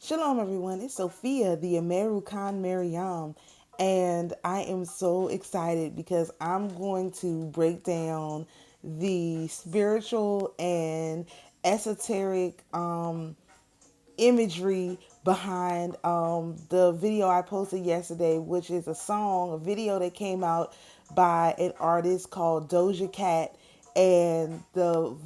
Shalom, everyone. It's Sophia, the Ameru Khan Mariam, and I am so excited because I'm going to break down the spiritual and esoteric imagery behind the video I posted yesterday, which is a video that came out by an artist called Doja Cat. And the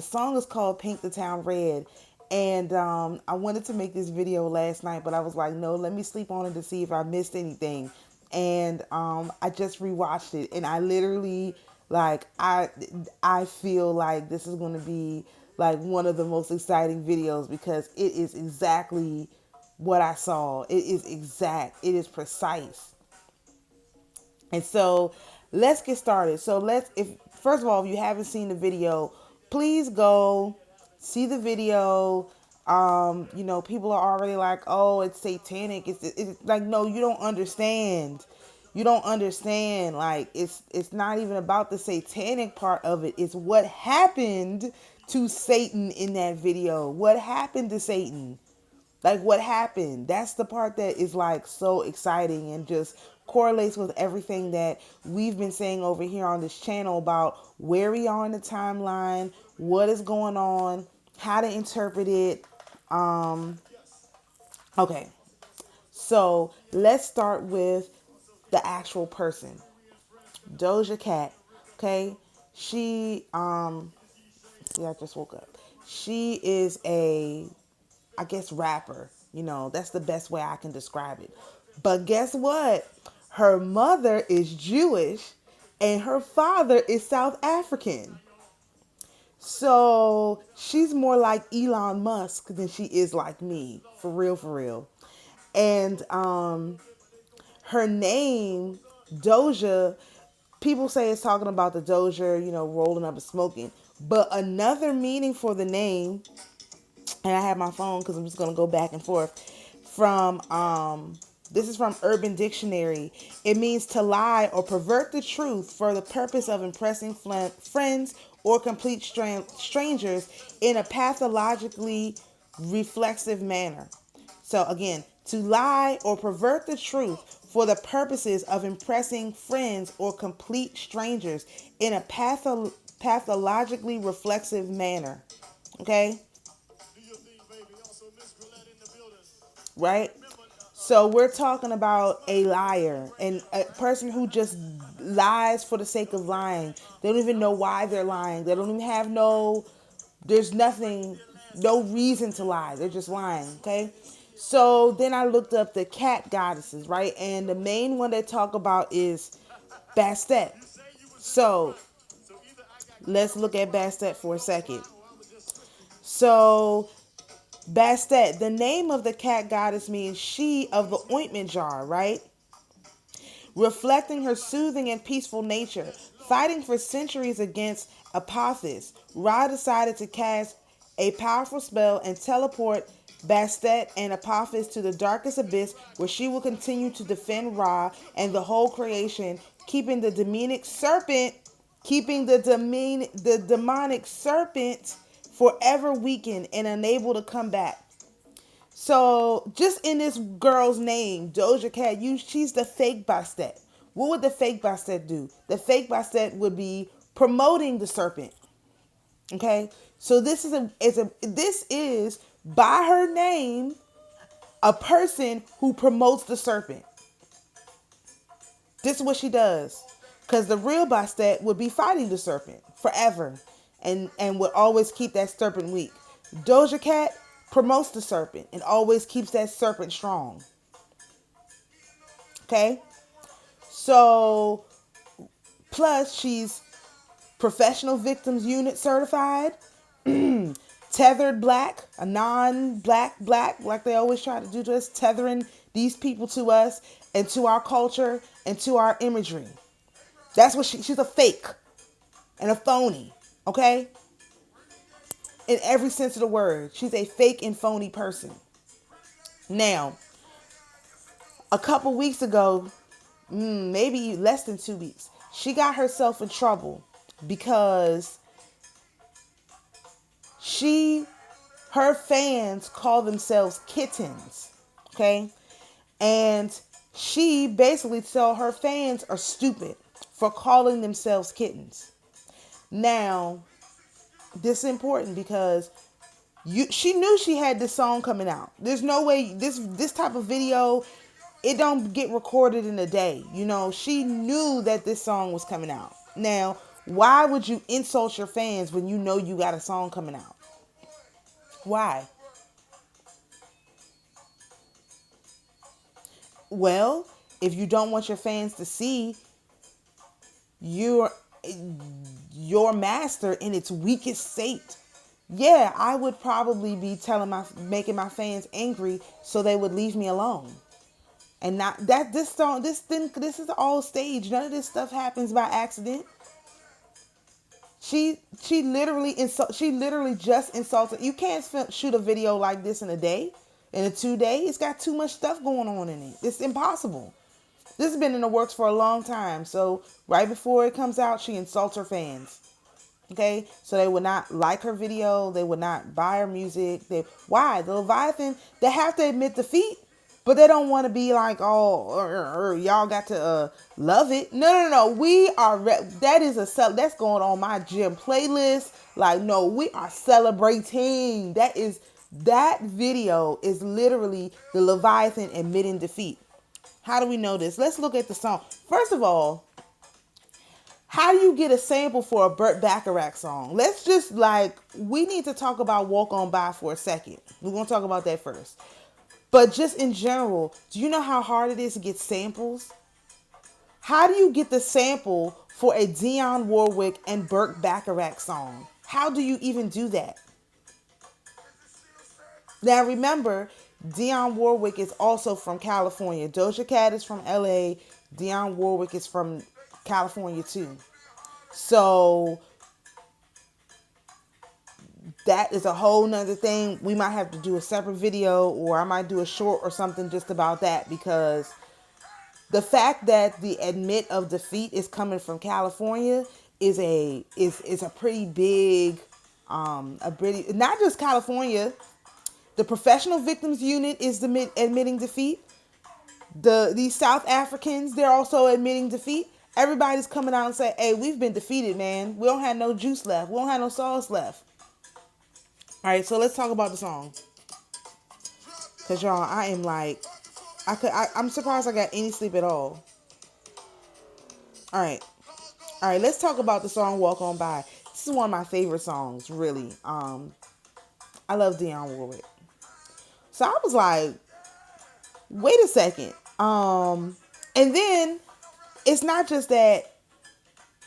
song is called Paint the Town Red. And I wanted to make this video last night, but I was like, no, let me sleep on it to see if I missed anything. And I just rewatched it, and I literally I feel like this is going to be like one of the most exciting videos because it is exactly what I saw. It is exact. It is precise. And so let's get started. So if first of all, if you haven't seen the video, please go see the video. People are already like, oh, it's satanic. It's like, no, you don't understand. You don't understand. Like, it's not even about the satanic part of it. It's what happened to Satan in that video. What happened to Satan? Like, what happened? That's the part that is like so exciting and just correlates with everything that we've been saying over here on this channel about where we are in the timeline, what is going on, how to interpret it. Okay, so let's start with the actual person, Doja Cat. Okay, she yeah, I just woke up. She is I guess, rapper. That's the best way I can describe it. But guess what? Her mother is Jewish and her father is South African. So she's more like Elon Musk than she is like me. For real, for real. And her name, Doja, people say it's talking about the Doja, rolling up and smoking. But another meaning for the name, and I have my phone because I'm just going to go back and forth from this is from Urban Dictionary. It means to lie or pervert the truth for the purpose of impressing friends or complete strangers in a pathologically reflexive manner. So again, to lie or pervert the truth for the purposes of impressing friends or complete strangers in a pathologically reflexive manner. Okay? Right? So we're talking about a liar and a person who just lies for the sake of lying. They don't even know why they're lying. They don't even have there's nothing, no reason to lie. They're just lying, okay? So then I looked up the cat goddesses, right? And the main one they talk about is Bastet. So let's look at Bastet for a second. So Bastet, the name of the cat goddess means she of the ointment jar, right? Reflecting her soothing and peaceful nature. Fighting for centuries against Apophis, Ra decided to cast a powerful spell and teleport Bastet and Apophis to the darkest abyss where she will continue to defend Ra and the whole creation, keeping the demonic serpent forever weakened and unable to come back. So just in this girl's name, Doja Cat, she's the fake Bastet. What would the fake Bastet do? The fake Bastet would be promoting the serpent. Okay, so this is by her name a person who promotes the serpent. This is what she does, because the real Bastet would be fighting the serpent forever, and would always keep that serpent weak. Doja Cat promotes the serpent and always keeps that serpent strong. Okay? So, plus she's professional victims unit certified, tethered black, a non-black, like they always try to do to us, tethering these people to us and to our culture and to our imagery. That's what she's a fake and a phony, okay? In every sense of the word, she's a fake and phony person. Now, a couple weeks ago, maybe less than 2 weeks, she got herself in trouble because she Her fans call themselves kittens. Okay? And she basically tell her fans are stupid for calling themselves kittens. Now, this is important because she knew she had this song coming out. There's no way this type of video, it don't get recorded in a day. You know, she knew that this song was coming out. Now, why would you insult your fans when you know you got a song coming out? Why? Well, if you don't want your fans to see your your master in its weakest state, yeah, I would probably be making my fans angry so they would leave me alone. And not that this song, this is all staged. None of this stuff happens by accident. She literally just insulted. You can't shoot a video like this in a day, in a 2 day. It's got too much stuff going on in it. It's impossible. This has been in the works for a long time. So right before it comes out, she insults her fans. Okay, so they would not like her video. They would not buy her music. Why? The Leviathan, they have to admit defeat, but they don't want to be like, oh, y'all got to love it. No. We are that's going on my gym playlist. Like, no, we are celebrating. That video is literally the Leviathan admitting defeat. How do we know this? Let's look at the song. First of all, how do you get a sample for a Burt Bacharach song? Let's just we need to talk about Walk On By for a second. We're going to talk about that first. But just in general, do you know how hard it is to get samples? How do you get the sample for a Dionne Warwick and Burt Bacharach song? How do you even do that? Now remember, Dionne Warwick is also from California. Doja Cat is from LA. Dionne Warwick is from California too. So that is a whole nother thing. We might have to do a separate video, or I might do a short or something just about that, because the fact that the admit of defeat is coming from California is a pretty big not just California. The Professional Victims Unit is admitting defeat. These South Africans, they're also admitting defeat. Everybody's coming out and saying, hey, we've been defeated, man. We don't have no juice left. We don't have no sauce left. All right, so let's talk about the song. Because, y'all, I'm surprised I got any sleep at all. All right, let's talk about the song Walk On By. This is one of my favorite songs, really. I love Dionne Warwick. So I was like, wait a second. And then it's not just that,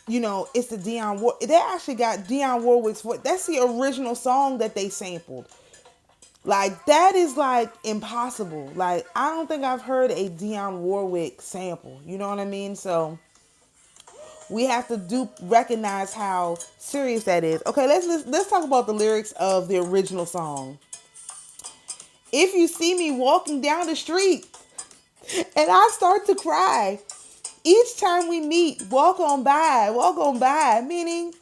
it's the Dionne Warwick. They actually got Dionne Warwick's voice. That's the original song that they sampled. That is impossible. I don't think I've heard a Dionne Warwick sample. You know what I mean? So we have to recognize how serious that is. Okay, let's talk about the lyrics of the original song. If you see me walking down the street and I start to cry, each time we meet, walk on by, meaning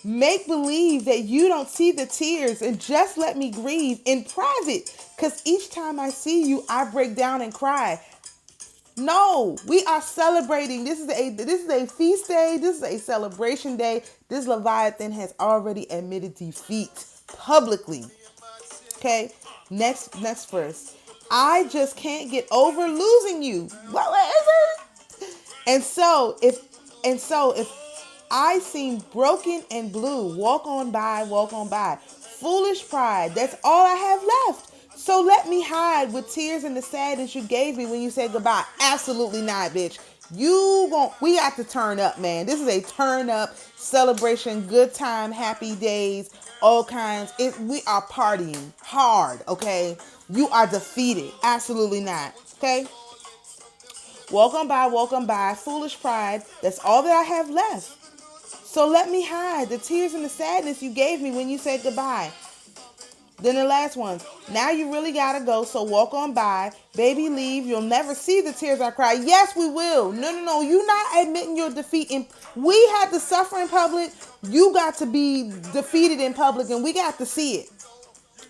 make believe that you don't see the tears and just let me grieve in private, because each time I see you, I break down and cry. No, we are celebrating. This is a feast day. This is a celebration day. This Leviathan has already admitted defeat publicly. Okay, next verse. I just can't get over losing you. What is it? And so if I seem broken and blue, walk on by. Foolish pride, that's all I have left. So let me hide with tears and the sadness you gave me when you said goodbye. Absolutely not, bitch. We got to turn up, man. This is a turn up celebration, good time, happy days, all kinds. We are partying hard, okay? You are defeated. Absolutely not, okay? Walk on by, foolish pride. That's all that I have left. So let me hide the tears and the sadness you gave me when you said goodbye. Then the last one. Now you really gotta go, so walk on by. Baby, leave. You'll never see the tears I cry. Yes, we will. No. You're not admitting your defeat. We had to suffer in public. You got to be defeated in public, and we got to see it.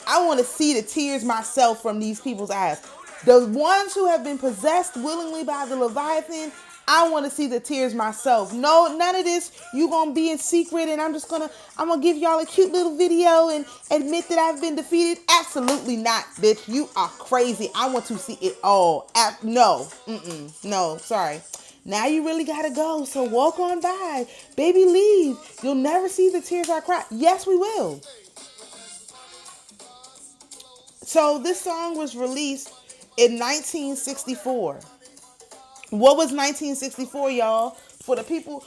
I want to see the tears myself from these people's eyes. The ones who have been possessed willingly by the Leviathan, I want to see the tears myself. No, none of this. You gonna be in secret, and I'm gonna give y'all a cute little video and admit that I've been defeated. Absolutely not, bitch. You are crazy. I want to see it all. No, no, sorry. Now you really gotta go. So walk on by, baby. Leave. You'll never see the tears I cry. Yes, we will. So this song was released in 1964. What was 1964, y'all? For the people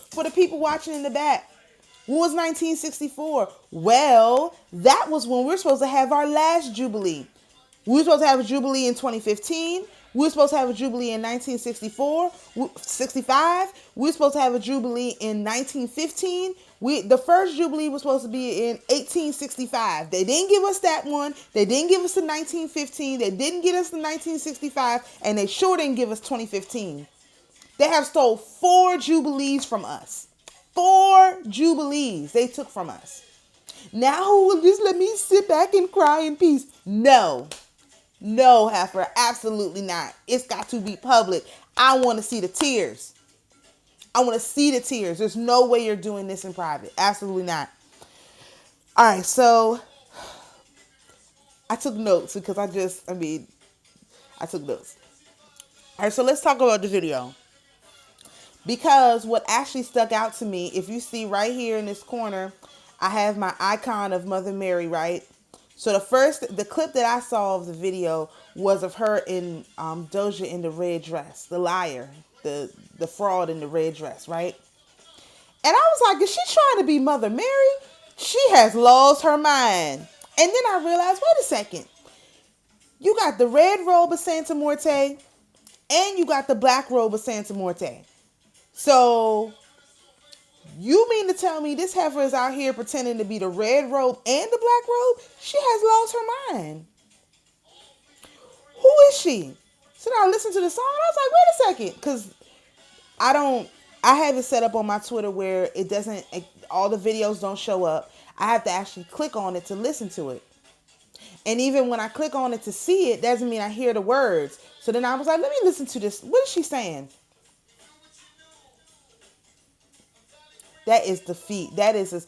watching in the back. What was 1964? Well, that was when we're supposed to have our last Jubilee. We were supposed to have a Jubilee in 2015. We were supposed to have a Jubilee in 1964, 65. We were supposed to have a Jubilee in 1915. The first Jubilee was supposed to be in 1865. They didn't give us that one. They didn't give us the 1915. They didn't get us the 1965. And they sure didn't give us 2015. They have stole 4 Jubilees from us. 4 Jubilees they took from us. Now who will just let me sit back and cry in peace? No. No, heifer, absolutely not. It's got to be public. I want to see the tears. I want to see the tears. There's no way you're doing this in private. Absolutely not. All right, so I took notes because I took notes. All right, so let's talk about the video. Because what actually stuck out to me, if you see right here in this corner, I have my icon of Mother Mary, right? So the clip that I saw of the video was of her in Doja in the red dress, the liar, the fraud in the red dress, right? And I was like, is she trying to be Mother Mary? She has lost her mind. And then I realized, wait a second. You got the red robe of Santa Muerte and you got the black robe of Santa Muerte. So you mean to tell me this heifer is out here pretending to be the red robe and the black robe? She has lost her mind. Who is she? So now I listened to the song and I was like, wait a second. Because I have it set up on my Twitter where all the videos don't show up. I have to actually click on it to listen to it. And even when I click on it to see it, doesn't mean I hear the words. So then I was like, let me listen to this. What is she saying? That is defeat. That is the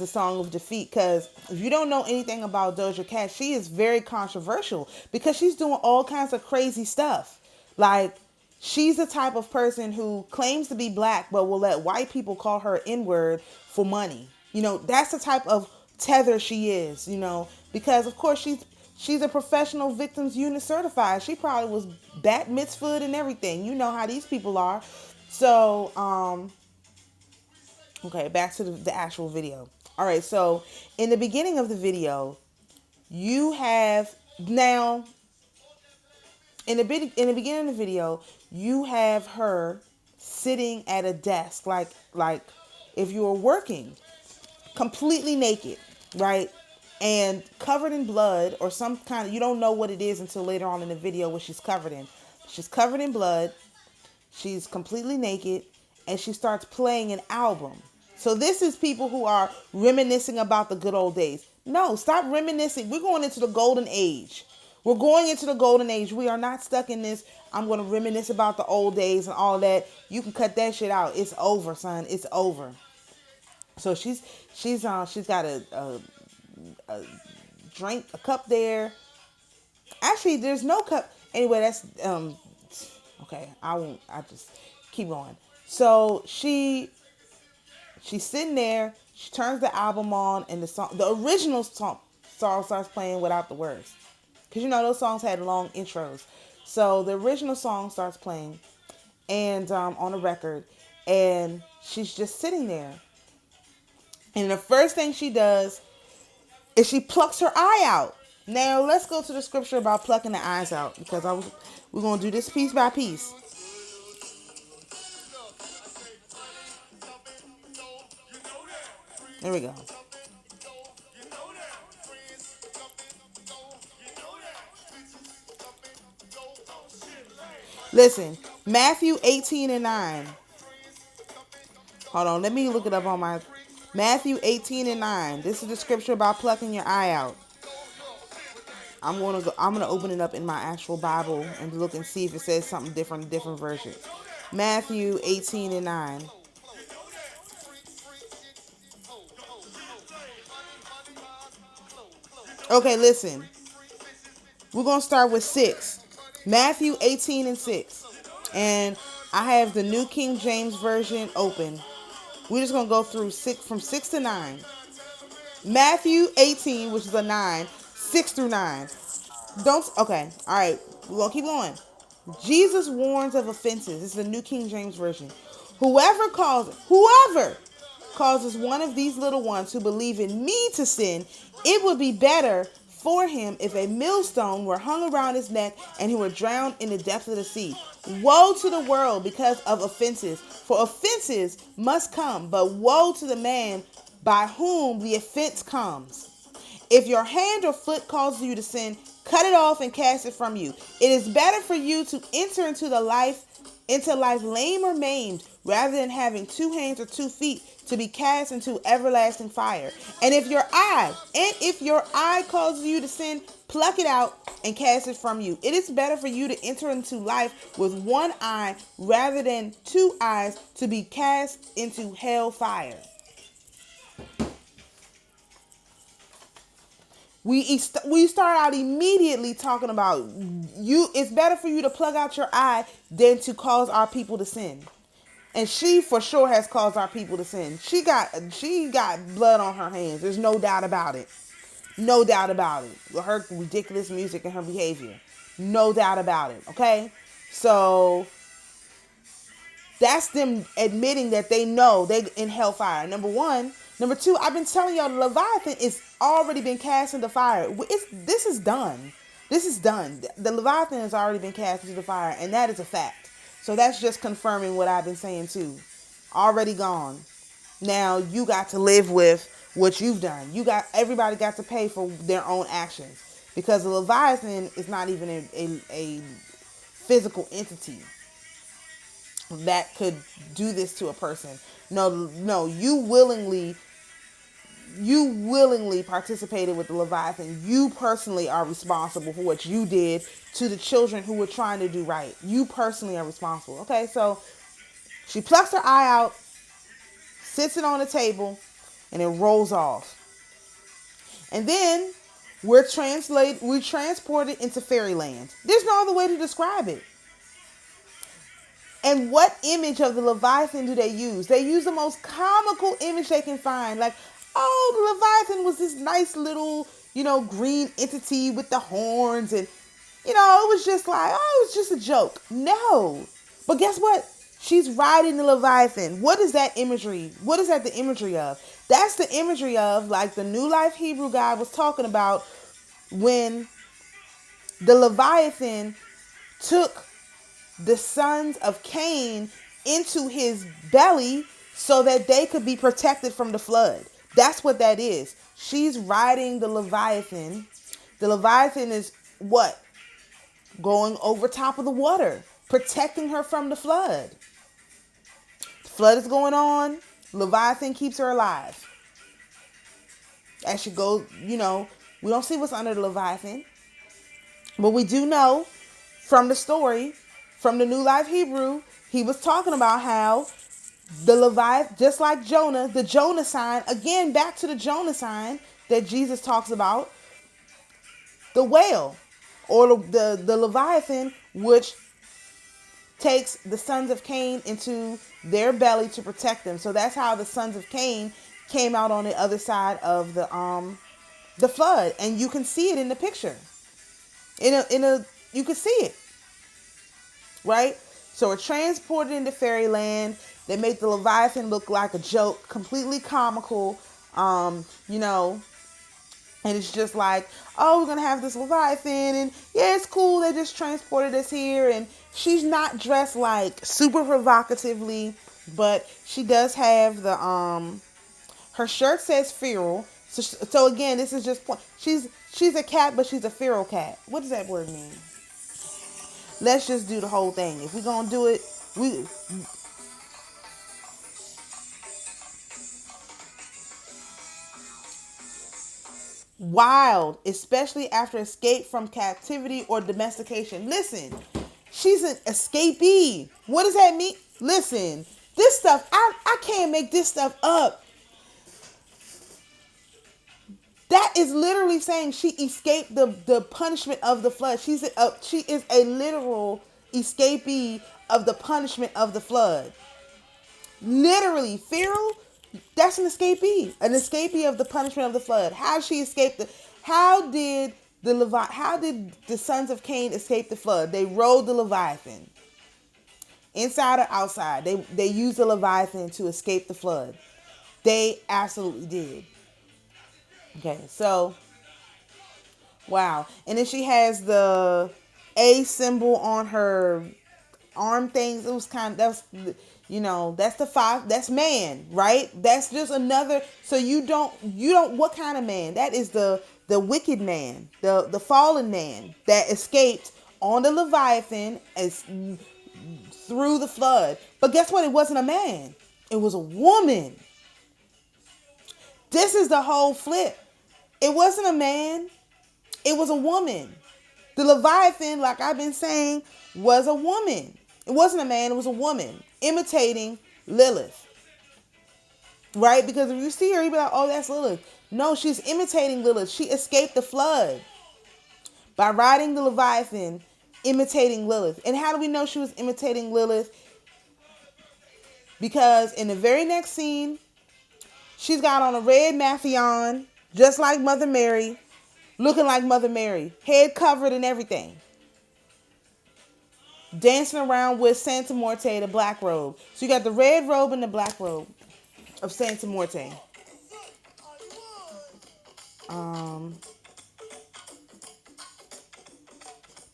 song of defeat. Because if you don't know anything about Doja Cat, she is very controversial because she's doing all kinds of crazy stuff. Like, she's the type of person who claims to be black but will let white people call her N-word for money. You know, that's the type of tether she is, you know, because of course she's a professional victims unit certified. She probably was bat mitzvahed and everything. You know how these people are. So, okay, back to the actual video. All right, so in the beginning of the video, you have now, in the beginning of the video, you have her sitting at a desk, like if you were working, completely naked, right? And covered in blood or some kind of, you don't know what it is until later on in the video what she's covered in. She's covered in blood. She's completely naked, and she starts playing an album. So this is people who are reminiscing about the good old days. No, stop reminiscing. We're going into the golden age. We're going into the golden age. We are not stuck in this, I'm going to reminisce about the old days and all that. You can cut that shit out. It's over, son. It's over. So she's got a drink, a cup there. Actually, there's no cup. Anyway, that's okay, I just keep going. So she's sitting there, she turns the album on, and the original song starts playing without the words. Because, you know, those songs had long intros. So the original song starts playing and on a record, and she's just sitting there. And the first thing she does is she plucks her eye out. Now, let's go to the scripture about plucking the eyes out, because we're going to do this piece by piece. There we go. Listen, Matthew 18:9. Hold on, let me look it up on my Matthew 18 and 9. This is the scripture about plucking your eye out. I'm gonna open it up in my actual Bible and look and see if it says something different in different versions. Matthew 18 and 9. Okay, listen. We're gonna start with 6. Matthew 18 and 6. And I have the New King James Version open. We're just gonna go through 6 to 9. Matthew 18, which is a 9, 6 through 9. Don't okay. All right. We're gonna keep going. Jesus warns of offenses. This is the New King James Version. Whoever causes one of these little ones who believe in me to sin, it would be better for him if a millstone were hung around his neck and he were drowned in the depths of the sea. Woe to the world because of offenses, for offenses must come, but woe to the man by whom the offense comes. If your hand or foot causes you to sin, cut it off and cast it from you. It is better for you to enter into life lame or maimed, rather than having 2 hands or 2 feet to be cast into everlasting fire. And if your eye causes you to sin, pluck it out and cast it from you. It is better for you to enter into life with 1 eye rather than 2 eyes to be cast into hell fire. We start out immediately talking about you. It's better for you to plug out your eye than to cause our people to sin. And she for sure has caused our people to sin. She got blood on her hands. There's no doubt about it. No doubt about it. With her ridiculous music and her behavior. No doubt about it. Okay? So that's them admitting that they know they in hellfire. Number 1. Number 2, I've been telling y'all the Leviathan is already been cast into fire. This is done. This is done. The Leviathan has already been cast into the fire, and that is a fact. So that's just confirming what I've been saying too. Already gone. Now you got to live with what you've done. Everybody got to pay for their own actions, because the Leviathan is not even a physical entity that could do this to a person. No, you willingly participated with the Leviathan. You personally are responsible for what you did to the children who were trying to do right. You personally are responsible. Okay, so she plucks her eye out, sits it on the table, and it rolls off. And then we're transported into fairyland. There's no other way to describe it. And what image of the Leviathan do they use? They use the most comical image they can find. Like, oh, the Leviathan was this nice little, green entity with the horns. And, it was just like, oh, it was just a joke. No. But guess what? She's riding the Leviathan. What is that imagery? What is that the imagery of? That's the imagery of, like the New Life Hebrew guy was talking about, when the Leviathan took the sons of Cain into his belly so that they could be protected from the flood. That's what that is. She's riding the Leviathan. The Leviathan is what? Going over top of the water, protecting her from the flood. The flood is going on. Leviathan keeps her alive. As she goes, we don't see what's under the Leviathan, but we do know from the story, from the New Life Hebrew, he was talking about how the Leviathan, just like Jonah, the Jonah sign, again, back to the Jonah sign that Jesus talks about, the whale or the Leviathan, which takes the sons of Cain into their belly to protect them. So that's how the sons of Cain came out on the other side of the flood. And you can see it in the picture. You can see it. Right? So we're transported into fairyland. They make the Leviathan look like a joke, completely comical, and it's just like, oh, we're going to have this Leviathan, and yeah, it's cool. They just transported us here, and she's not dressed like super provocatively, but she does have her shirt says feral. So again, this is just, she's a cat, but she's a feral cat. What does that word mean? Let's just do the whole thing. If we're going to do it, Wild, especially after escape from captivity or domestication. Listen, she's an escapee. What does that mean? Listen, this stuff, I can't make this stuff up. That is literally saying she escaped the punishment of the flood. She is a literal escapee of the punishment of the flood. Literally, Pharaoh, that's an escapee of the punishment of the flood. How did she escape the? How did How did the sons of Cain escape the flood? They rode the Leviathan, inside or outside. They used the Leviathan to escape the flood. They absolutely did. Okay, so wow, and then she has the A symbol on her arm things. It was kind of that's the five. That's man, right? That's just another. So you don't. What kind of man? That is the wicked man, the fallen man that escaped on the Leviathan as through the flood. But guess what? It wasn't a man. It was a woman. This is the whole flip. It wasn't a man. It was a woman. The Leviathan, like I've been saying, was a woman. It wasn't a man, it was a woman imitating Lilith. Right? Because if you see her, you'd be like, oh, that's Lilith. No, she's imitating Lilith. She escaped the flood by riding the Leviathan, imitating Lilith. And how do we know she was imitating Lilith? Because in the very next scene, she's got on a red Mafion, just like Mother Mary, looking like Mother Mary, head covered and everything. Dancing around with Santa Morte, the black robe. So you got the red robe and the black robe of Santa Morte.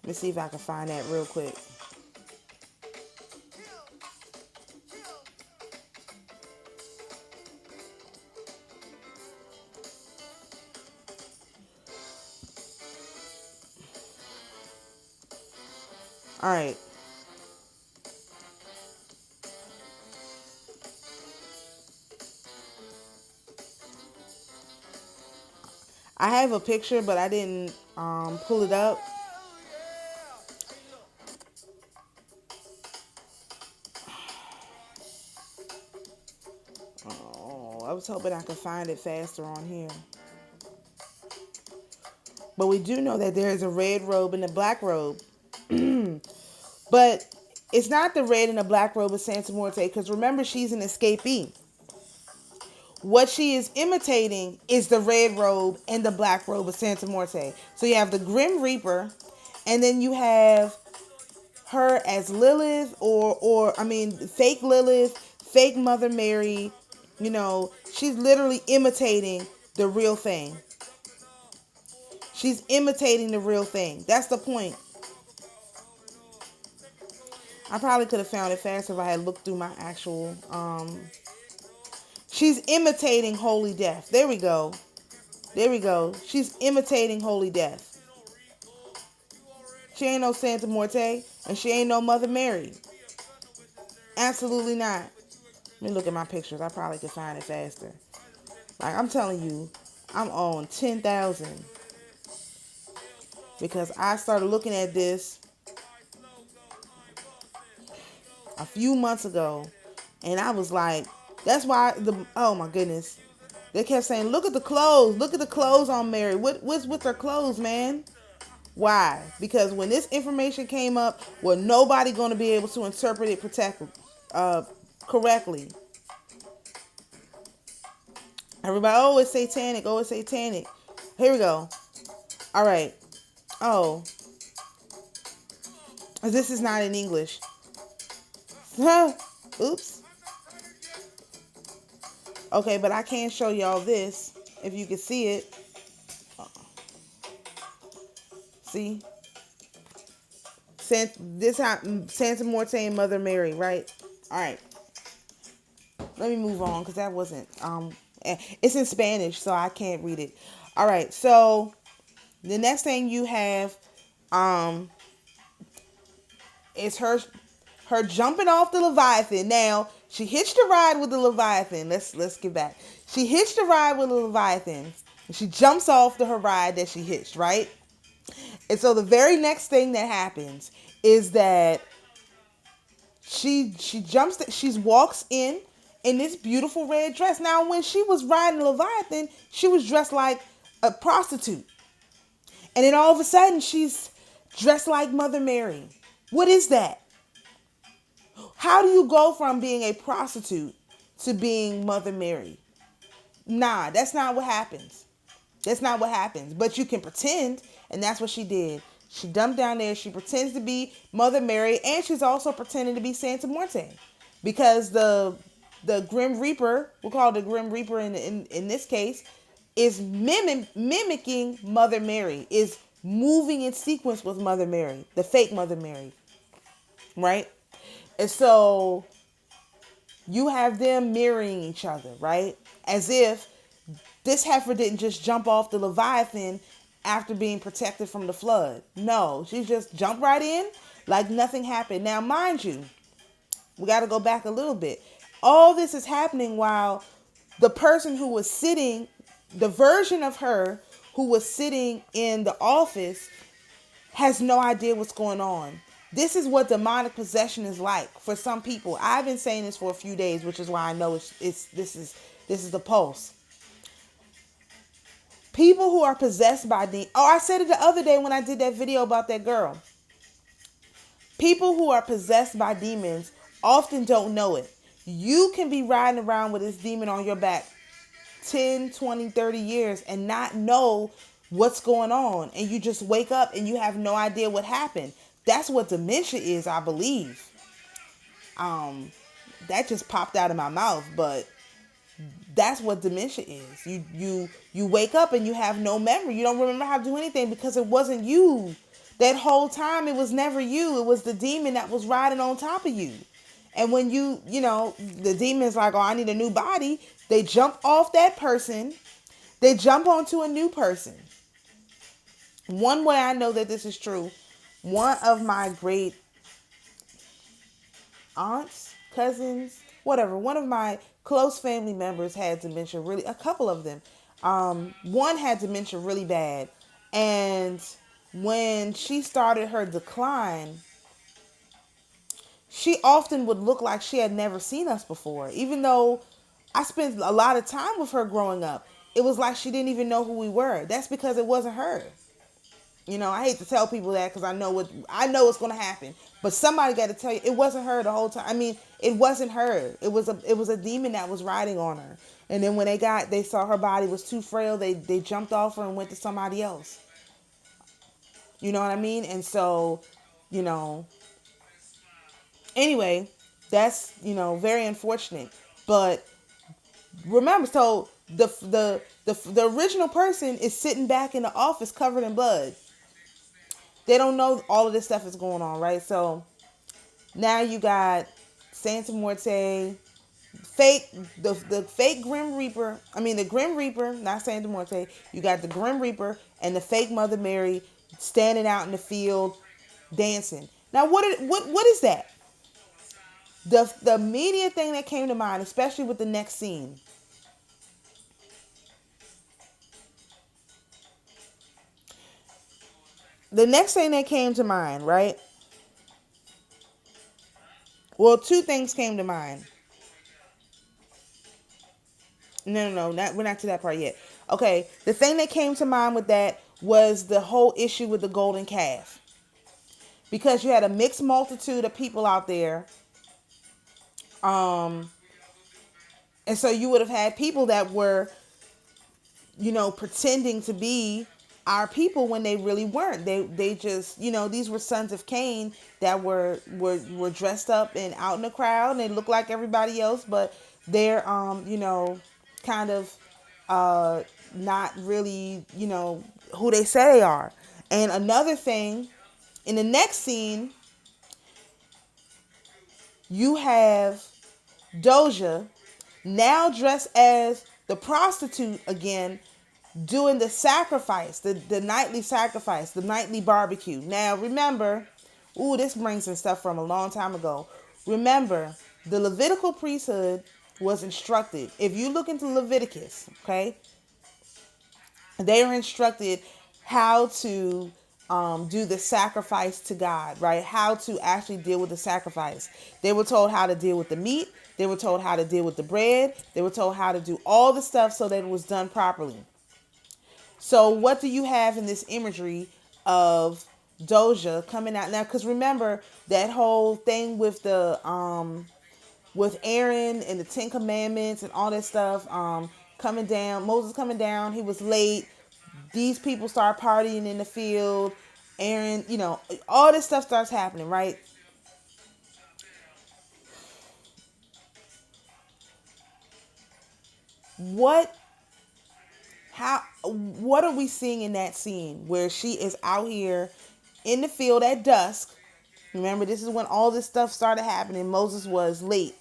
Let me see if I can find that real quick. All right. I have a picture, but I didn't pull it up. Oh, I was hoping I could find it faster on here. But we do know that there is a red robe and a black robe. But it's not the red and the black robe of Santa Morte, because remember, she's an escapee. What she is imitating is the red robe and the black robe of Santa Morte. So you have the Grim Reaper, and then you have her as Lilith, or I mean, fake Lilith, fake Mother Mary. You know, she's literally imitating the real thing. She's imitating the real thing. That's the point. I probably could have found it faster if I had looked through my actual. She's imitating Holy Death. There we go. There we go. She's imitating Holy Death. She ain't no Santa Morte, and she ain't no Mother Mary. Absolutely not. Let me look at my pictures. I probably could find it faster. Like, I'm telling you, I'm on 10,000. Because I started looking at this a few months ago, and I was like, that's why oh my goodness. They kept saying, look at the clothes. Look at the clothes on Mary. What's with her clothes, man? Why? Because when this information came up, well, nobody going to be able to interpret it correctly. Everybody, oh, it's satanic. Oh, it's satanic. Here we go. All right. Oh. This is not in English. Oops. Okay, but I can show y'all this if you can see it. See? Santa Morte and Mother Mary, right? All right. Let me move on because that wasn't it's in Spanish, so I can't read it. All right. So the next thing you have is her jumping off the Leviathan. Now, she hitched a ride with the Leviathan. Let's get back. She hitched a ride with the Leviathan. She jumps off her ride that she hitched, right? And so the very next thing that happens is that she jumps, she walks in this beautiful red dress. Now, when she was riding Leviathan, she was dressed like a prostitute. And then all of a sudden, she's dressed like Mother Mary. What is that? How do you go from being a prostitute to being Mother Mary? Nah, that's not what happens. That's not what happens. But you can pretend, and that's what she did. She dumped down there. She pretends to be Mother Mary, and she's also pretending to be Santa Muerte, because the Grim Reaper, we'll call it the Grim Reaper in this case, is mimicking Mother Mary, is moving in sequence with Mother Mary, the fake Mother Mary, right? And so you have them mirroring each other, right? As if this heifer didn't just jump off the Leviathan after being protected from the flood. No, she just jumped right in like nothing happened. Now, mind you, we got to go back a little bit. All this is happening while the person who was sitting, the version of her who was sitting in the office, has no idea what's going on. This is what demonic possession is like for some people. I've been saying this for a few days, which is why I know this is the pulse. People who are possessed by demons. Oh, I said it the other day when I did that video about that girl. People who are possessed by demons often don't know it. You can be riding around with this demon on your back 10, 20, 30 years and not know what's going on. And you just wake up and you have no idea what happened. That's what dementia is, I believe. That just popped out of my mouth, but that's what dementia is. You wake up and you have no memory. You don't remember how to do anything because it wasn't you. That whole time it was never you. It was the demon that was riding on top of you. And when the demon's like, oh, I need a new body, they jump off that person. They jump onto a new person. One way I know that this is true, one of my great aunts, cousins, whatever, one of my close family members had dementia, really, a couple of them. One had dementia really bad. And when she started her decline, she often would look like she had never seen us before. Even though I spent a lot of time with her growing up, it was like she didn't even know who we were. That's because it wasn't her. I hate to tell people that because I know what's going to happen. But somebody got to tell you, it wasn't her the whole time. I mean, it wasn't her. It was a demon that was riding on her. And then when they saw her body was too frail, they jumped off her and went to somebody else. You know what I mean? And so, anyway, that's, very unfortunate. But remember, so the original person is sitting back in the office covered in blood. They don't know all of this stuff is going on, right? So now you got Santa Muerte, the fake Grim Reaper. I mean, the Grim Reaper, not Santa Muerte. You got the Grim Reaper and the fake Mother Mary standing out in the field dancing. Now, what is that? The immediate thing that came to mind, especially with the next scene. The next thing that came to mind, right? Well, two things came to mind. No, we're not to that part yet. Okay, the thing that came to mind with that was the whole issue with the golden calf. Because you had a mixed multitude of people out there. And so you would have had people that were, pretending to be our people when they really weren't. They just, these were sons of Cain that were dressed up and out in the crowd, and they look like everybody else, but they're kind of not really, who they say they are. And another thing, in the next scene, you have Doja now dressed as the prostitute again, doing the sacrifice, the nightly sacrifice, the nightly barbecue. Now remember, this brings some stuff from a long time ago. Remember, the Levitical priesthood was instructed. If you look into Leviticus, okay, They are instructed how to do the sacrifice to God, right? How to actually deal with the sacrifice. They were told how to deal with the meat. They were told how to deal with the bread. They were told how to do all the stuff so that it was done properly. So, what do you have in this imagery of Doja coming out now? Because remember that whole thing with Aaron and the Ten Commandments and all that stuff coming down. Moses coming down. He was late. These people start partying in the field. Aaron, all this stuff starts happening, right? What what are we seeing in that scene where she is out here in the field at dusk? Remember, this is when all this stuff started happening. Moses was late.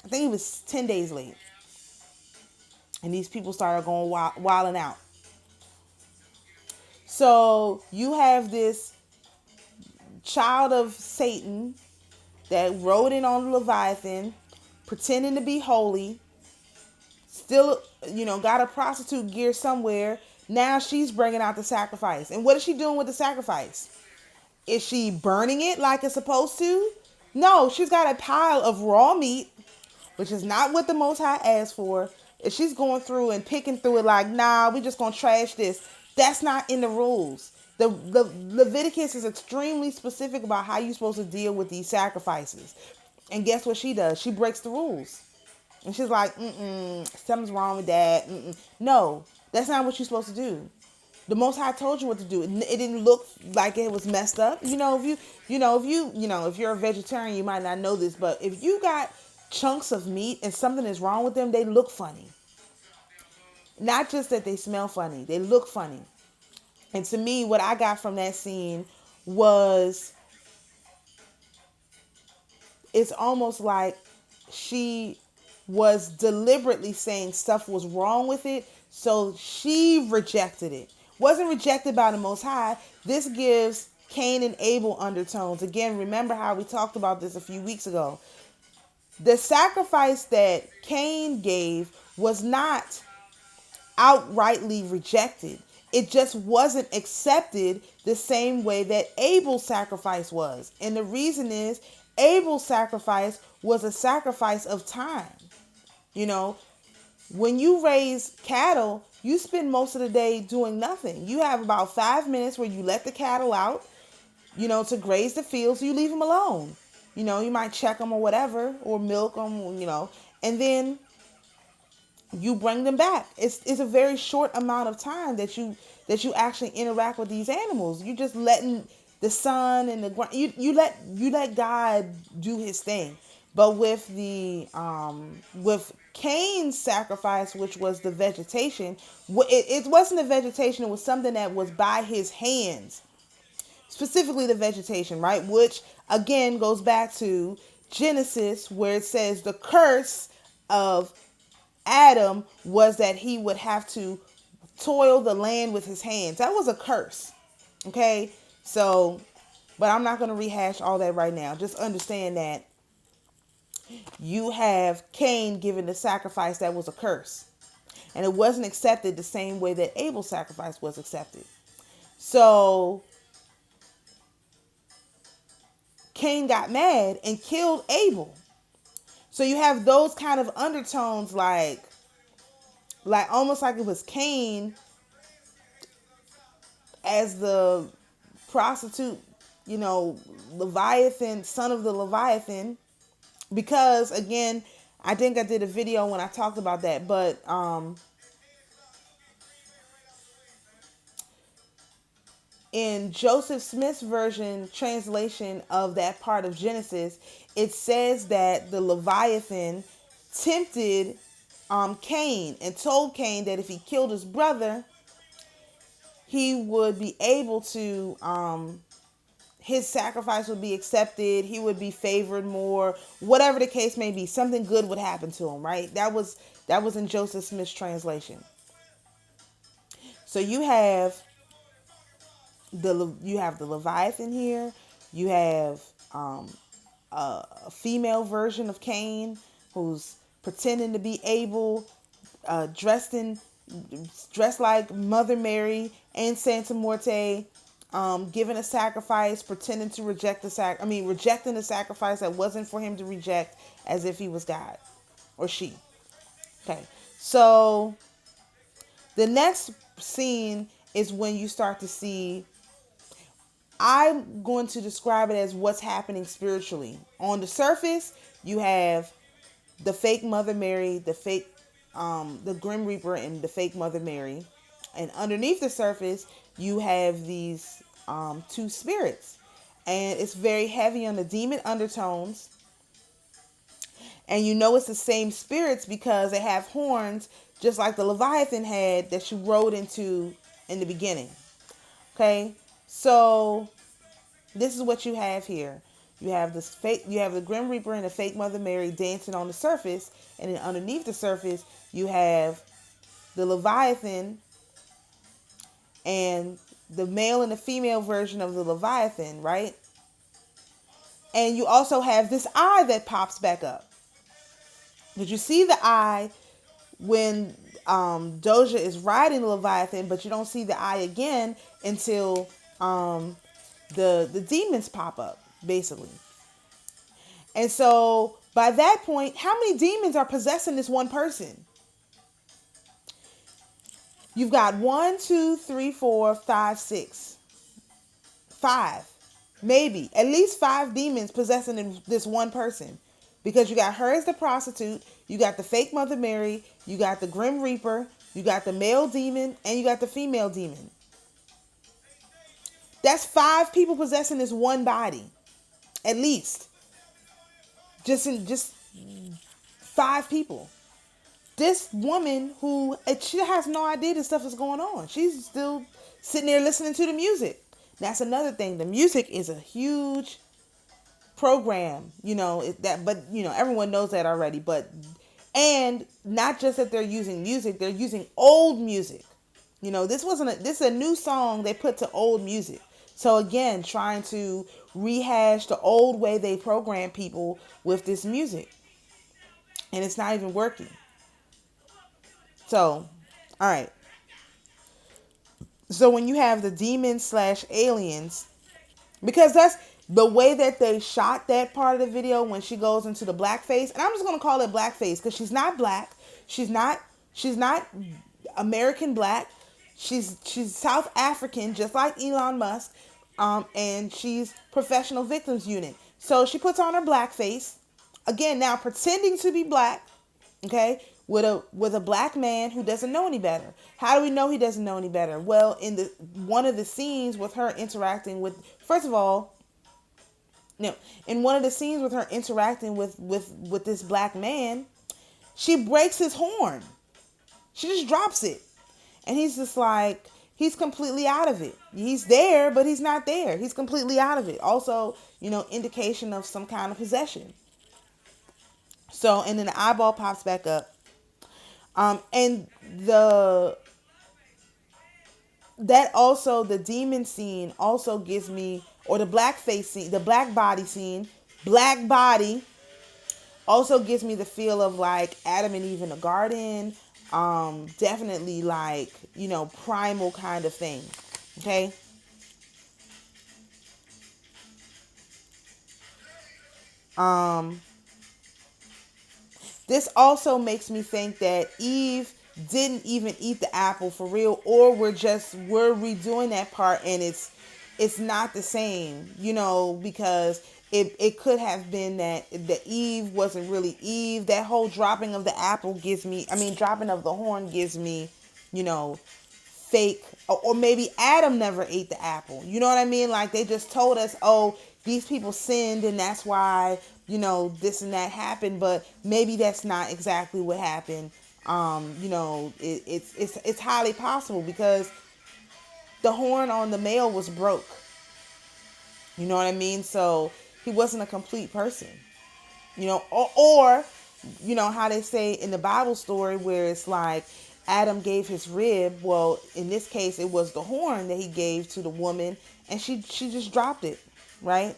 I think he was 10 days late. And these people started going wilding out. So you have this child of Satan that rode in on the Leviathan, pretending to be holy, still, got a prostitute gear somewhere. Now she's bringing out the sacrifice. And what is she doing with the sacrifice? Is she burning it like it's supposed to? No, she's got a pile of raw meat, which is not what the Most High asked for. If she's going through and picking through it like, nah, we just gonna trash this. That's not in the rules. The Leviticus is extremely specific about how you're supposed to deal with these sacrifices. And guess what she does? She breaks the rules. And she's like, something's wrong with that. No, that's not what you're supposed to do. The Most High told you what to do. It didn't look like it was messed up. If you're a vegetarian, you might not know this, but if you got chunks of meat and something is wrong with them, they look funny. Not just that they smell funny, they look funny. And to me, what I got from that scene was it's almost like she was deliberately saying stuff was wrong with it, so she rejected it. Wasn't rejected by the Most High. This gives Cain and Abel undertones. Again, remember how we talked about this a few weeks ago. The sacrifice that Cain gave was not outrightly rejected. It just wasn't accepted the same way that Abel's sacrifice was. And the reason is Abel's sacrifice was a sacrifice of time. When you raise cattle, you spend most of the day doing nothing. You have about 5 minutes where you let the cattle out, to graze the fields. You leave them alone. You might check them or whatever, or milk them, and then you bring them back. It's a very short amount of time that you actually interact with these animals. You just letting the sun and the ground. You let God do His thing. But with with Cain's sacrifice, which was the vegetation, it wasn't the vegetation. It was something that was by his hands, specifically the vegetation, right? Which again goes back to Genesis, where it says the curse of Adam was that he would have to toil the land with his hands. That was a curse. Okay? So, but I'm not going to rehash all that right now. Just understand that you have Cain giving the sacrifice that was a curse. And it wasn't accepted the same way that Abel's sacrifice was accepted. So, Cain got mad and killed Abel. So you have those kind of undertones, like almost like it was Cain as the prostitute, Leviathan, son of the Leviathan. Because again, I think I did a video when I talked about that, but in Joseph Smith's version translation of that part of Genesis, it says that the Leviathan tempted Cain and told Cain that if he killed his brother, he would be able to his sacrifice would be accepted, he would be favored more, whatever the case may be, something good would happen to him, right? That was in Joseph Smith's translation. So you have the Leviathan here. You have a female version of Cain who's pretending to be Abel, dressed in dressed like Mother Mary and Santa Morte, giving a sacrifice, pretending to reject rejecting the sacrifice that wasn't for him to reject, as if he was God or she. Okay, so the next scene is when you start to see. I'm going to describe it as what's happening spiritually. On the surface, you have the fake Mother Mary, the Grim Reaper, and the fake Mother Mary, and underneath the surface, you have these two spirits, and it's very heavy on the demon undertones, and you know it's the same spirits because they have horns, just like the Leviathan had that you rode into in the beginning. Okay, so this is what you have here. You have the Grim Reaper and the fake Mother Mary dancing on the surface, and then underneath the surface, you have the Leviathan and the male and the female version of the Leviathan, right? And you also have this eye that pops back up. Did you see the eye when Doja is riding the Leviathan, but you don't see the eye again until the demons pop up, basically. And so by that point, how many demons are possessing this one person? You've got 1, 2, 3, 4, 5, 6, 5, maybe at least 5 demons possessing this one person. Because you got her as the prostitute, you got the fake Mother Mary, you got the Grim Reaper, you got the male demon, and you got the female demon. That's 5 people possessing this one body, at least. Just 5 people. This woman she has no idea this stuff is going on. She's still sitting there listening to the music. That's another thing. The music is a huge program, but everyone knows that already. And not just that they're using music, they're using old music. This is a new song they put to old music. So again, trying to rehash the old way they program people with this music. And it's not even working. So, all right. So when you have the demons / aliens, because that's the way that they shot that part of the video when she goes into the blackface, and I'm just gonna call it blackface because she's not black, she's not American black, she's South African, just like Elon Musk, and she's professional victims unit. So she puts on her blackface again, now pretending to be black, okay, with a black man who doesn't know any better. How do we know he doesn't know any better? Well, in one of the scenes with her interacting with, first of all, in one of the scenes with her interacting with this black man, she breaks his horn. She just drops it, and he's just like, he's completely out of it. He's there, but he's not there. He's completely out of it. Also, indication of some kind of possession. So, and then the eyeball pops back up. And the demon scene also gives me, or the blackface scene, the black body also gives me the feel of like Adam and Eve in the garden. Definitely like, primal kind of thing. Okay. This also makes me think that Eve didn't even eat the apple for real, or we're redoing that part and it's not the same, because it could have been that the Eve wasn't really Eve. That whole dropping of the apple dropping of the horn gives me, fake, or maybe Adam never ate the apple. You know what I mean? Like they just told us, oh, these people sinned and that's why, this and that happened, but maybe that's not exactly what happened. It's highly possible because the horn on the male was broke. You know what I mean? So he wasn't a complete person. Or how they say in the Bible story where it's like Adam gave his rib. Well, in this case, it was the horn that he gave to the woman, and she just dropped it, right?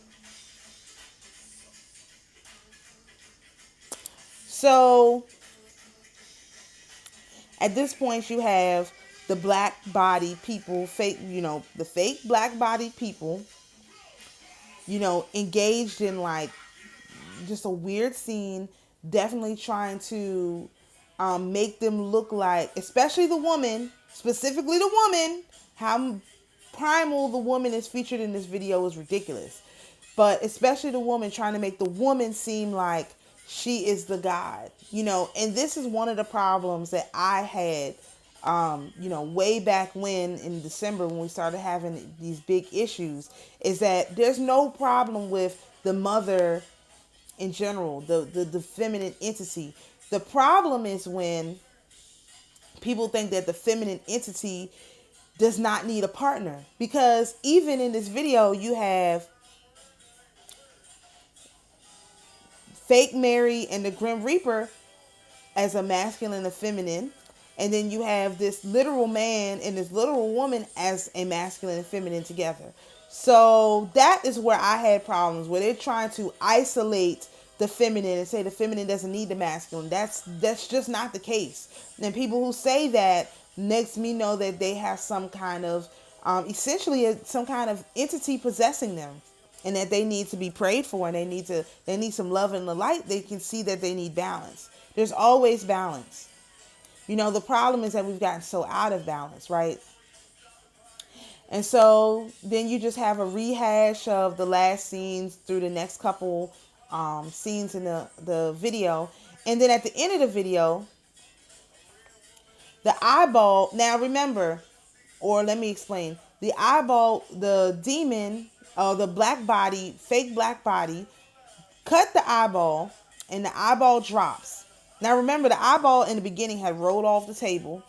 So, At this point, you have the black body people, the fake black body people, engaged in like just a weird scene, definitely trying to make them look like, especially the woman, specifically the woman, how primal the woman is featured in this video is ridiculous. But especially the woman, trying to make the woman seem like she is the god, and this is one of the problems that I had, way back when in December when we started having these big issues, is that there's no problem with the mother in general, the feminine entity. The problem is when people think that the feminine entity does not need a partner. Because even in this video, you have fake Mary and the Grim Reaper as a masculine and feminine. And then you have this literal man and this literal woman as a masculine and feminine together. So that is where I had problems, where they're trying to isolate the feminine and say the feminine doesn't need the masculine. That's just not the case. And people who say that makes me know that they have some kind of, essentially some kind of entity possessing them, and that they need to be prayed for, and they need some love and the light. They can see that they need balance. There's always balance. The problem is that we've gotten so out of balance, right? And so then you just have a rehash of the last scenes through the next couple scenes in the video. And then at the end of the video, the eyeball, now remember, or let me explain, the eyeball, the demon, the black body, fake black body, cut the eyeball, and the eyeball drops. Now remember, the eyeball in the beginning had rolled off the table,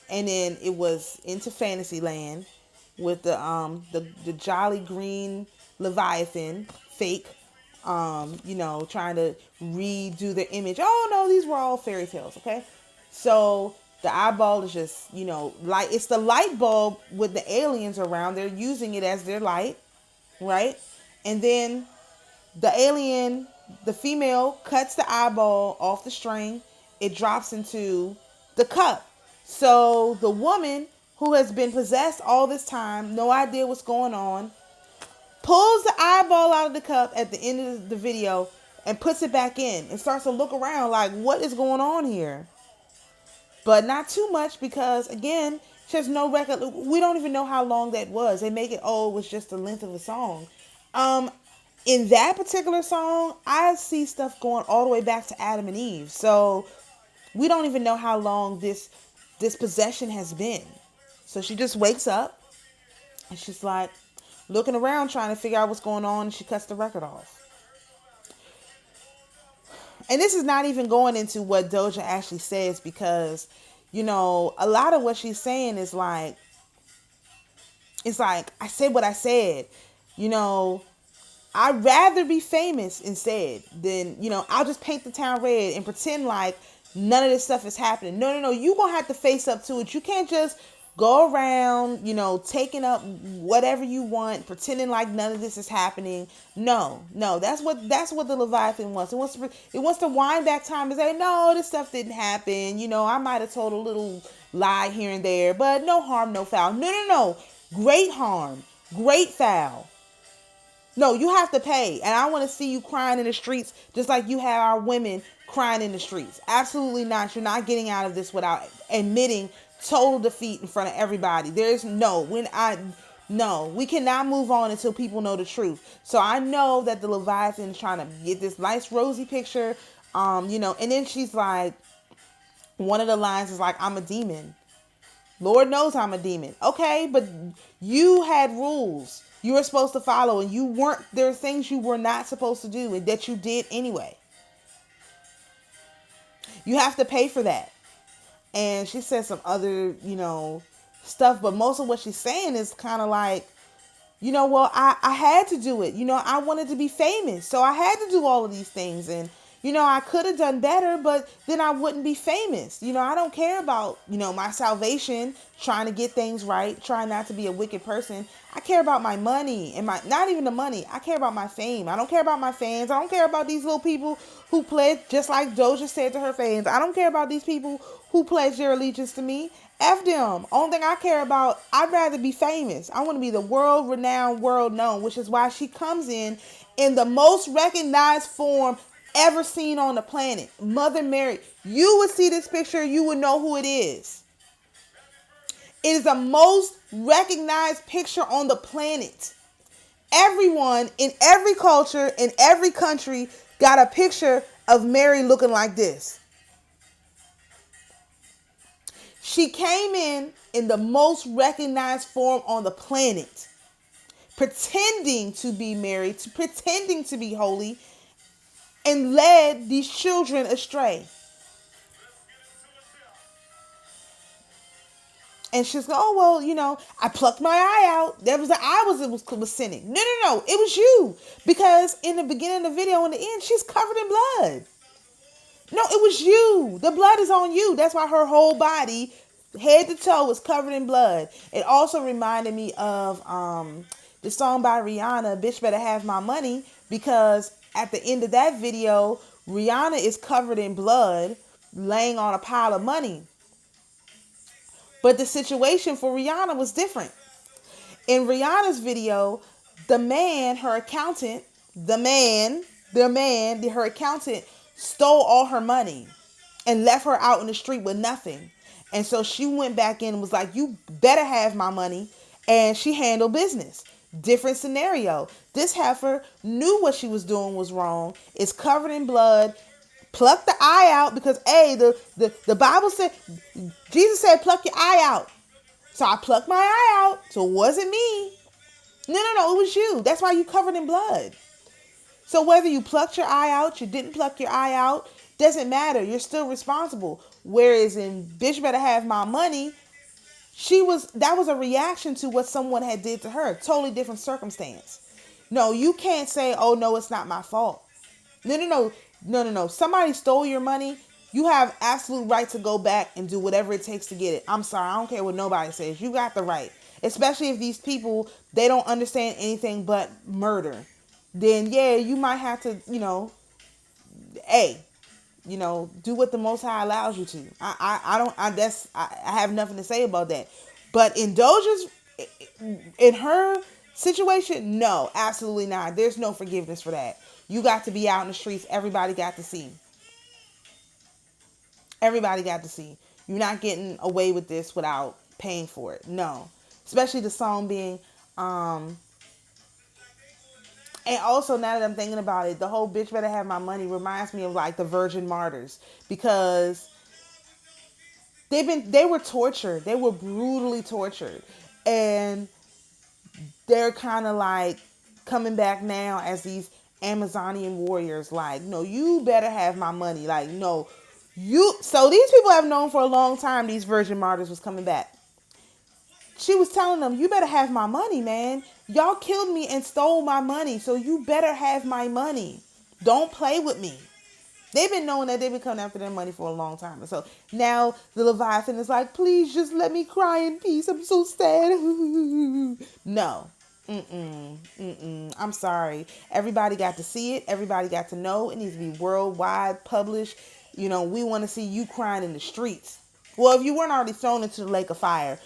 and then it was into fantasy land with the jolly green Leviathan, fake, trying to redo the image. Oh no, these were all fairy tales, okay? So the eyeball is just, it's the light bulb with the aliens around. They're using it as their light, right? And then the alien, the female, cuts the eyeball off the string. It drops into the cup. So the woman, who has been possessed all this time, no idea what's going on, pulls the eyeball out of the cup at the end of the video and puts it back in and starts to look around like, what is going on here? But not too much, because again, there's no record. We don't even know how long that was. They make it, it was just the length of a song. In that particular song, I see stuff going all the way back to Adam and Eve. So we don't even know how long this possession has been. So she just wakes up and she's like looking around trying to figure out what's going on, and she cuts the record off. And this is not even going into what Doja actually says, because, a lot of what she's saying is like, it's like, I said what I said, I'd rather be famous instead than, I'll just paint the town red and pretend like none of this stuff is happening. No. You're going to have to face up to it. You can't just go around, taking up whatever you want, pretending like none of this is happening. No. That's what the Leviathan wants. It wants to wind back time and say, no, this stuff didn't happen. I might have told a little lie here and there, but no harm, no foul. No. Great harm, great foul. No, you have to pay. And I want to see you crying in the streets just like you have our women crying in the streets. Absolutely not. You're not getting out of this without admitting total defeat in front of everybody. We cannot move on until people know the truth. So I know that the Leviathan is trying to get this nice rosy picture, and then she's like, one of the lines is like, I'm a demon. Lord knows I'm a demon. Okay, but you had rules you were supposed to follow, and there are things you were not supposed to do and that you did anyway. You have to pay for that. And she said some other, stuff, but most of what she's saying is kind of like, I had to do it. I wanted to be famous, so I had to do all of these things. And, I could have done better, but then I wouldn't be famous. I don't care about, my salvation, trying to get things right, trying not to be a wicked person. I care about my money and not even the money. I care about my fame. I don't care about my fans. I don't care about these little people who pledge, just like Doja said to her fans. I don't care about these people who pledge their allegiance to me. F them. Only thing I care about, I'd rather be famous. I want to be the world renowned, world known, which is why she comes in the most recognized form ever seen on the planet. Mother Mary. You would see this picture, you would know who it is. It is the most recognized picture on the planet. Everyone in every culture, in every country, got a picture of Mary looking like this. She came in the most recognized form on the planet, pretending to be Mary, pretending to be holy, and led these children astray. And she's like, oh, well, I plucked my eye out. There was an eye was sinning. No. It was you. Because in the beginning of the video, in the end, she's covered in blood. No, it was you. The blood is on you. That's why her whole body, head to toe, was covered in blood. It also reminded me of the song by Rihanna, Bitch Better Have My Money, because at the end of that video, Rihanna is covered in blood, laying on a pile of money. But the situation for Rihanna was different. In Rihanna's video, the man, her accountant, her accountant stole all her money and left her out in the street with nothing. And so she went back in and was like, you better have my money. And she handled business. Different scenario. This heifer knew what she was doing was wrong. It's covered in blood. Pluck the eye out because, the Bible said, Jesus said, pluck your eye out. So I plucked my eye out. So it wasn't me. No, it was you. That's why you covered in blood. So whether you plucked your eye out, you didn't pluck your eye out, doesn't matter. You're still responsible. Whereas in Bitch Better Have My Money, that was a reaction to what someone had did to her. Totally different circumstance. No, you can't say, oh, no, it's not my fault. No. Somebody stole your money. You have absolute right to go back and do whatever it takes to get it. I'm sorry. I don't care what nobody says. You got the right. Especially if these people, they don't understand anything but murder. Then, yeah, you might have to, do what the Most High allows you to. I have nothing to say about that. But in her situation, no, absolutely not. There's no forgiveness for that. You got to be out in the streets. Everybody got to see. Everybody got to see. You're not getting away with this without paying for it. No. Especially the song being, and also now that I'm thinking about it, the whole Bitch Better Have My Money reminds me of like the Virgin Martyrs, because they were tortured. They were brutally tortured. And they're kind of like coming back now as these Amazonian warriors, like, no, you better have my money. Like, no, so these people have known for a long time these Virgin Martyrs was coming back. She was telling them, you better have my money, man. Y'all killed me and stole my money, so you better have my money. Don't play with me. They've been knowing that they've been coming after their money for a long time. And so now the Leviathan is like, please just let me cry in peace. I'm so sad. No. I'm sorry. Everybody got to see it. Everybody got to know. It needs to be worldwide published. We want to see you crying in the streets. Well, if you weren't already thrown into the lake of fire,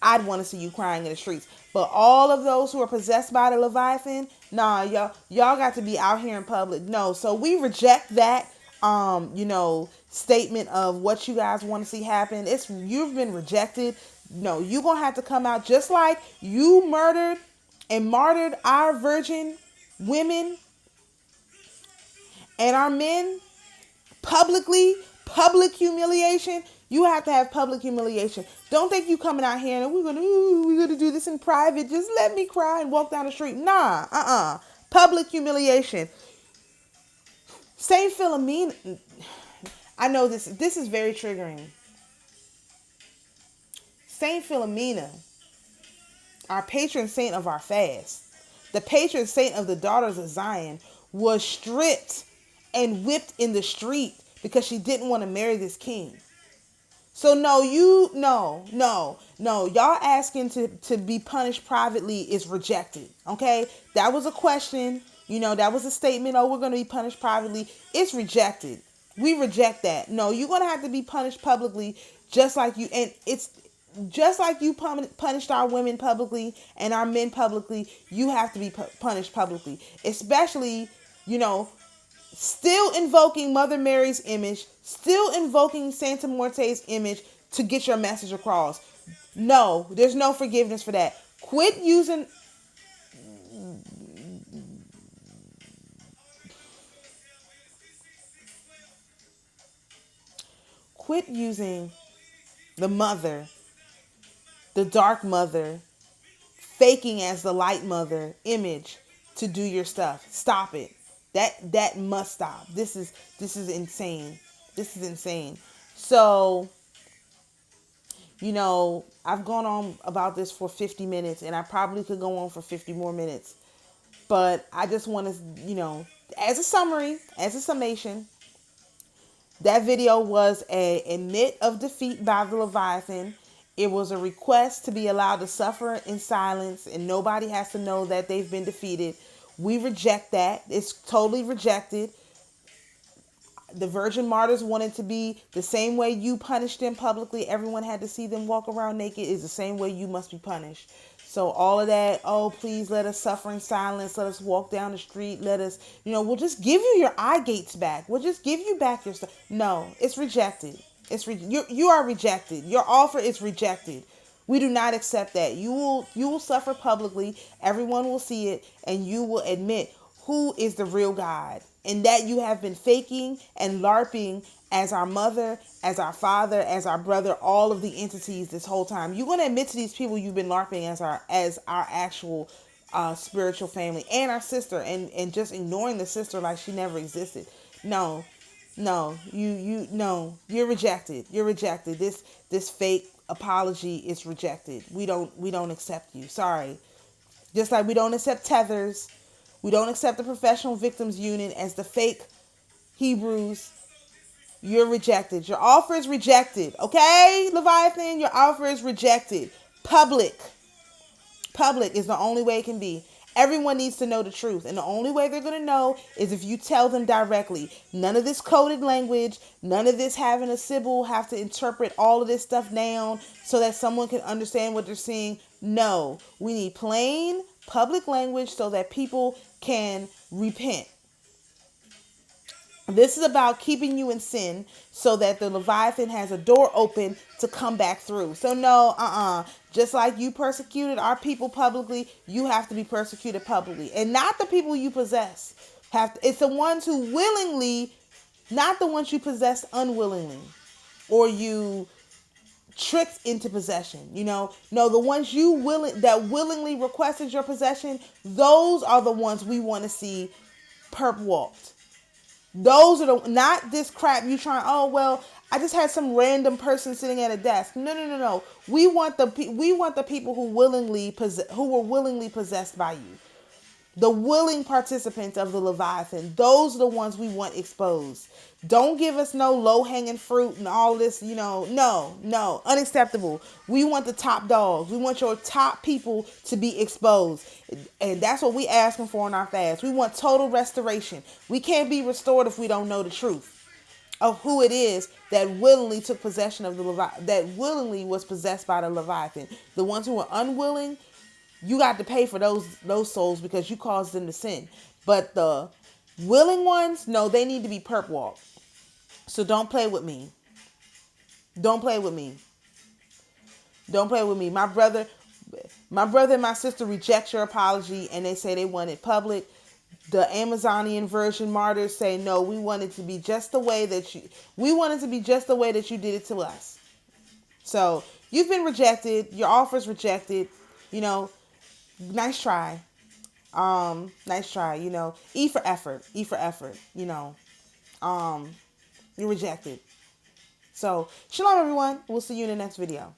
I'd want to see you crying in the streets. But all of those who are possessed by the Leviathan, nah, y'all got to be out here in public. No, so we reject that, statement of what you guys want to see happen. You've been rejected. No, you're going to have to come out just like you murdered and martyred our virgin women and our men public humiliation. You have to have public humiliation. Don't think you coming out here and we're gonna do this in private. Just let me cry and walk down the street. Nah, public humiliation. Saint Philomena. I know this is very triggering. Saint Philomena, our patron saint of our fast, the patron saint of the daughters of Zion, was stripped and whipped in the street because she didn't want to marry this king. So no, you no. Y'all asking to be punished privately is rejected. Okay? That was a question. That was a statement. Oh, we're gonna be punished privately. It's rejected. We reject that. No, you're gonna have to be punished publicly, just like you. And it's just like you punished our women publicly and our men publicly. You have to be punished publicly, especially you know still invoking Mother Mary's image, still invoking Santa Morte's image to get your message across. No, there's no forgiveness for that. Quit using the mother, the dark mother, faking as the light mother image to do your stuff. Stop it. That must stop. This is insane. This is insane. So, I've gone on about this for 50 minutes and I probably could go on for 50 more minutes. But I just want to, as a summary, as a summation, that video was a admit of defeat by the Leviathan. It was a request to be allowed to suffer in silence and nobody has to know that they've been defeated. We reject that. It's totally rejected. The virgin martyrs wanted to be the same way you punished them publicly. Everyone had to see them walk around naked is the same way you must be punished. So all of that, oh, please let us suffer in silence. Let us walk down the street. Let us, we'll just give you your eye gates back. We'll just give you back your stuff. No, it's rejected. You are rejected. Your offer is rejected. We do not accept that. You will suffer publicly. Everyone will see it and you will admit who is the real God and that you have been faking and LARPing as our mother, as our father, as our brother, all of the entities this whole time. You're going to admit to these people you've been LARPing as our actual spiritual family and our sister and just ignoring the sister like she never existed. No, no, no, you're rejected. You're rejected. This fake apology is rejected. We don't accept you. Sorry. Just like we don't accept tethers. We don't accept the professional victims unit as the fake Hebrews. You're rejected. Your offer is rejected. Okay, Leviathan, your offer is rejected. Public is the only way it can be. Everyone needs to know the truth. And the only way they're going to know is if you tell them directly. None of this coded language. None of this having a Sybil have to interpret all of this stuff down so that someone can understand what they're seeing. No. We need plain public language so that people can repent. This is about keeping you in sin so that the Leviathan has a door open to come back through. So no, just like you persecuted our people publicly, you have to be persecuted publicly. And not the people you possess. It's the ones who willingly, not the ones you possess unwillingly. Or you tricked into possession. No, the ones that willingly requested your possession, those are the ones we want to see perp walked. Those are not this crap you trying, oh, well, I just had some random person sitting at a desk. No. We want the people who were willingly possessed by you. The willing participants of the Leviathan. Those are the ones we want exposed. Don't give us no low-hanging fruit and all this, no, unacceptable. We want the top dogs. We want your top people to be exposed. And that's what we asking for in our fast. We want total restoration. We can't be restored if we don't know the truth of who it is that willingly took possession of the Leviathan, that willingly was possessed by the Leviathan. The ones who were unwilling, you got to pay for those souls because you caused them to sin. But the willing ones, no, they need to be perp walked. So don't play with me. Don't play with me. Don't play with me. My brother and my sister reject your apology and they say they want it public. The Amazonian virgin martyrs say, no, we want it to be just the way that you did it to us. So you've been rejected. Your offer's rejected. Nice try. Nice try. E for effort. You're rejected. So, shalom everyone. We'll see you in the next video.